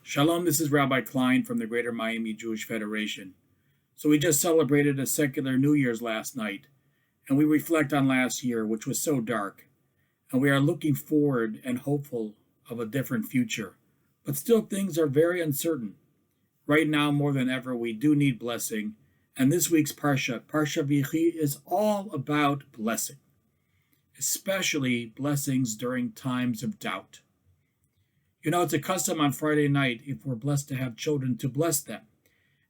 Shalom, this is Rabbi Klein from the Greater Miami Jewish Federation. So we just celebrated a secular New Year's last night, and we reflect on last year, which was so dark, and we are looking forward and hopeful of a different future. But still, things are very uncertain. Right now, more than ever, we do need blessing, and this week's Parashat Vayechi, is all about blessing, especially blessings during times of doubt. You know, it's a custom on Friday night, if we're blessed to have children, to bless them.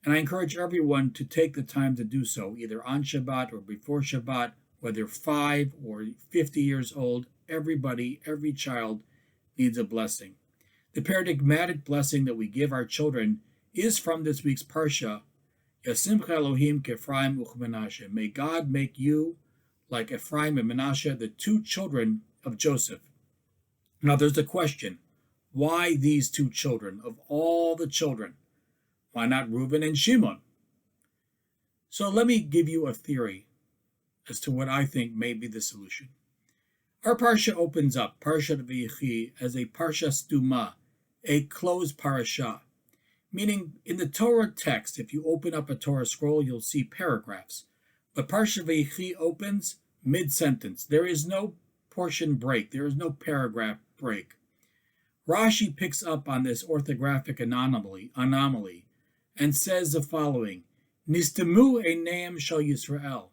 And I encourage everyone to take the time to do so, either on Shabbat or before Shabbat, whether 5 or 50 years old. Everybody, every child needs a blessing. The paradigmatic blessing that we give our children is from this week's Parsha, Yasimcha Elohim K'Ephraim U'Menashe. May God make you like Ephraim and Menashe, the two children of Joseph. Now there's a question. Why these two children of all the children? Why not Reuben and Shimon? So let me give you a theory as to what I think may be the solution. Our Parsha opens up, Parashat Vayechi, as a Parsha Stuma, a closed Parasha, meaning in the Torah text, if you open up a Torah scroll, you'll see paragraphs. But Parashat Vayechi opens mid-sentence. There is no portion break. There is no paragraph break. Rashi picks up on this orthographic anomaly and says the following: Nistemu eineim shel Yisrael,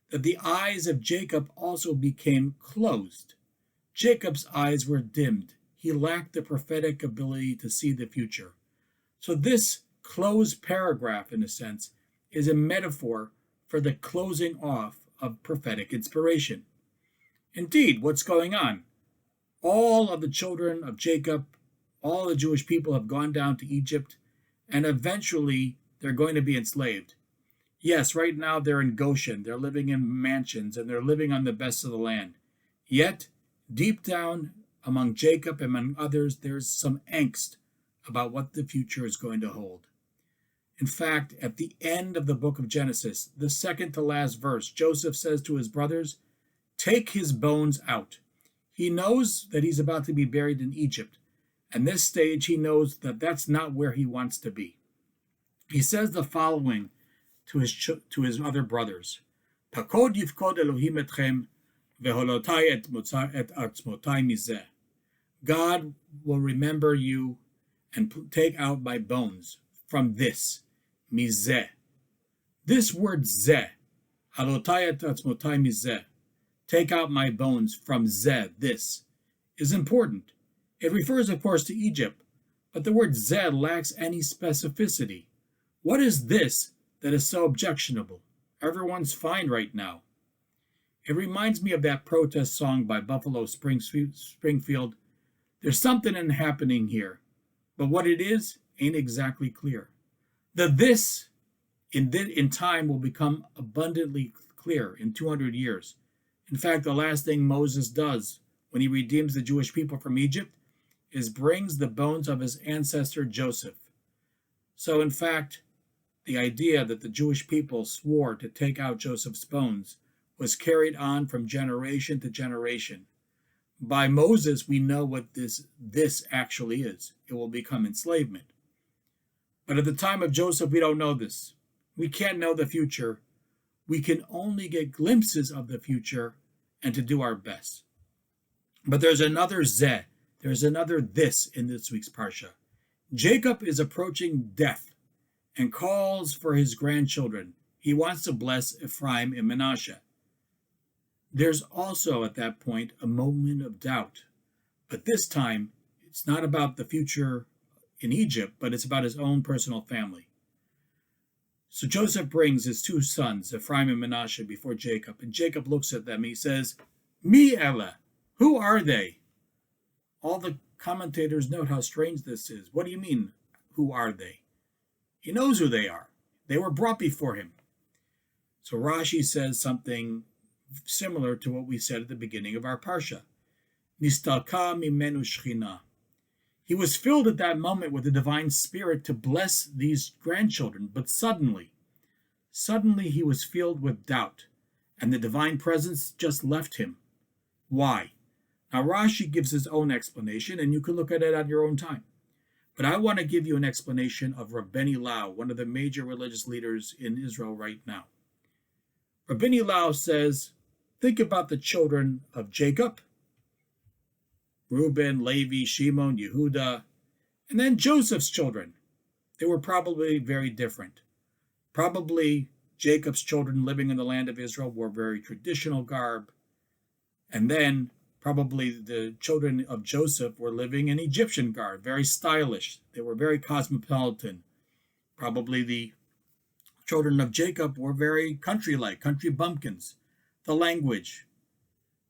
that the eyes of Jacob also became closed. Jacob's eyes were dimmed. He lacked the prophetic ability to see the future. So this closed paragraph, in a sense, is a metaphor for the closing off of prophetic inspiration. Indeed, what's going on? All of the children of Jacob, all the Jewish people have gone down to Egypt, and eventually they're going to be enslaved. Yes, right now they're in Goshen, they're living in mansions, and they're living on the best of the land. Yet, deep down among Jacob and among others, there's some angst about what the future is going to hold. In fact, at the end of the book of Genesis, the second to last verse, Joseph says to his brothers, "Take his bones out." He knows that he's about to be buried in Egypt, and this stage he knows that that's not where he wants to be. He says the following to his other brothers: "Pakod yifkod Elohim etchem veholotai et atzmotai mizeh." God will remember you and take out my bones from this, mizeh. This word zeh, halotai et atzmotai mizeh, take out my bones from zeh, this, is important. It refers, of course, to Egypt, but the word zeh lacks any specificity. What is this that is so objectionable? Everyone's fine right now. It reminds me of that protest song by Buffalo Springfield. There's something happening here, but what it is ain't exactly clear. The this in time will become abundantly clear in 200 years. In fact, the last thing Moses does when he redeems the Jewish people from Egypt is brings the bones of his ancestor Joseph. So in fact, the idea that the Jewish people swore to take out Joseph's bones was carried on from generation to generation. By Moses, we know what this actually is. It will become enslavement. But at the time of Joseph, we don't know this. We can't know the future. We can only get glimpses of the future and to do our best. But there's another zeh, there's another this in this week's Parsha. Jacob is approaching death and calls for his grandchildren. He wants to bless Ephraim and Menashe. There's also at that point a moment of doubt. But this time, it's not about the future in Egypt, but it's about his own personal family. So Joseph brings his two sons, Ephraim and Menashe, before Jacob, and Jacob looks at them and he says, "Mi ela, who are they?" All the commentators note how strange this is. What do you mean, who are they? He knows who they are. They were brought before him. So Rashi says something similar to what we said at the beginning of our Parsha. Nistalka mimenu shchina. He was filled at that moment with the divine spirit to bless these grandchildren, but suddenly he was filled with doubt, and the divine presence just left him. Why? Now Rashi gives his own explanation, and you can look at it at your own time. But I want to give you an explanation of Rabbi Lau, one of the major religious leaders in Israel right now. Rabbi Lau says, think about the children of Jacob, Reuben, Levi, Shimon, Yehuda, and then Joseph's children. They were probably very different. Probably Jacob's children living in the land of Israel wore very traditional garb. And then probably the children of Joseph were living in Egyptian garb, very stylish. They were very cosmopolitan. Probably the children of Jacob were very country-like, country bumpkins. The language.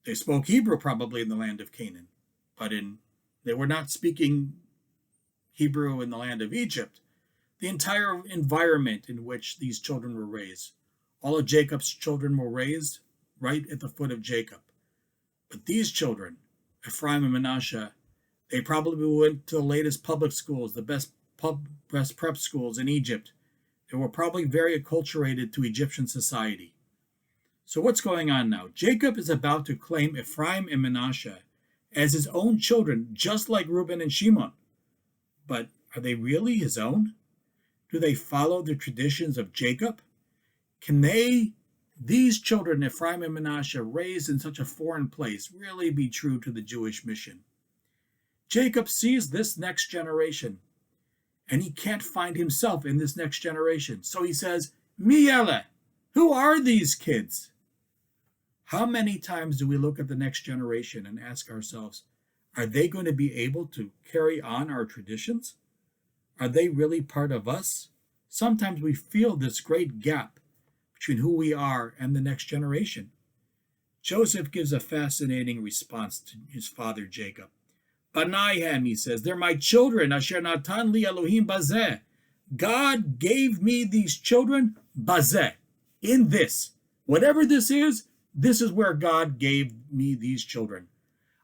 They spoke Hebrew probably in the land of Canaan, but they were not speaking Hebrew in the land of Egypt. The entire environment in which these children were raised. All of Jacob's children were raised right at the foot of Jacob. But these children, Ephraim and Manasseh, they probably went to the latest public schools, the best prep schools in Egypt. They were probably very acculturated to Egyptian society. So what's going on now? Jacob is about to claim Ephraim and Manasseh as his own children, just like Reuben and Shimon. But are they really his own? Do they follow the traditions of Jacob? Can these children, Ephraim and Manasseh, raised in such a foreign place, really be true to the Jewish mission? Jacob sees this next generation, and he can't find himself in this next generation. So he says, Mi ele, who are these kids? How many times do we look at the next generation and ask ourselves, are they going to be able to carry on our traditions? Are they really part of us? Sometimes we feel this great gap between who we are and the next generation. Joseph gives a fascinating response to his father Jacob. Banaihem, he says, they're my children, asher natan li Elohim bazeh. God gave me these children, bazeh, in this. Whatever this is where God gave me these children.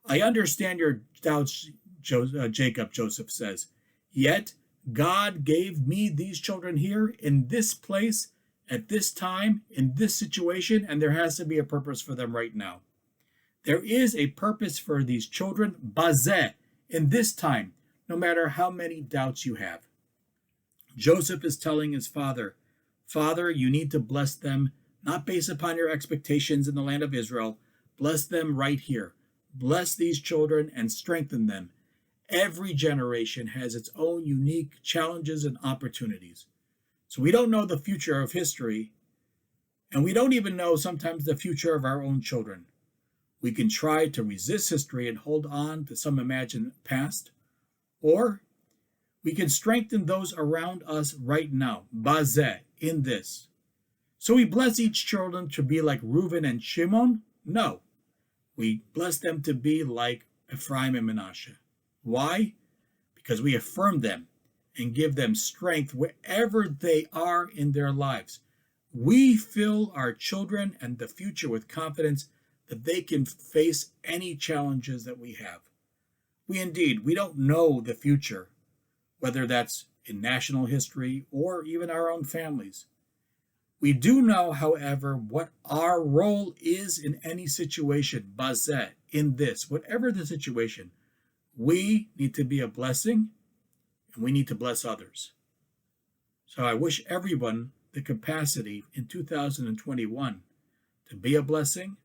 I understand your doubts, Jacob, Joseph says. Yet, God gave me these children here in this place, at this time, in this situation, and there has to be a purpose for them right now. There is a purpose for these children, bazeh, in this time, no matter how many doubts you have. Joseph is telling his father, Father, you need to bless them, not based upon your expectations in the land of Israel. Bless them right here. Bless these children and strengthen them. Every generation has its own unique challenges and opportunities. So we don't know the future of history, and we don't even know sometimes the future of our own children. We can try to resist history and hold on to some imagined past, or we can strengthen those around us right now, bazeh, in this. So we bless each children to be like Reuben and Shimon? No. We bless them to be like Ephraim and Manasseh. Why? Because we affirm them and give them strength wherever they are in their lives. We fill our children and the future with confidence that they can face any challenges that we have. We don't know the future, whether that's in national history or even our own families. We do know, however, what our role is in any situation, bazeh, in this, whatever the situation. We need to be a blessing, and we need to bless others. So I wish everyone the capacity in 2021 to be a blessing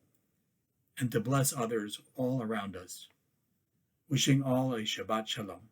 and to bless others all around us. Wishing all a Shabbat Shalom.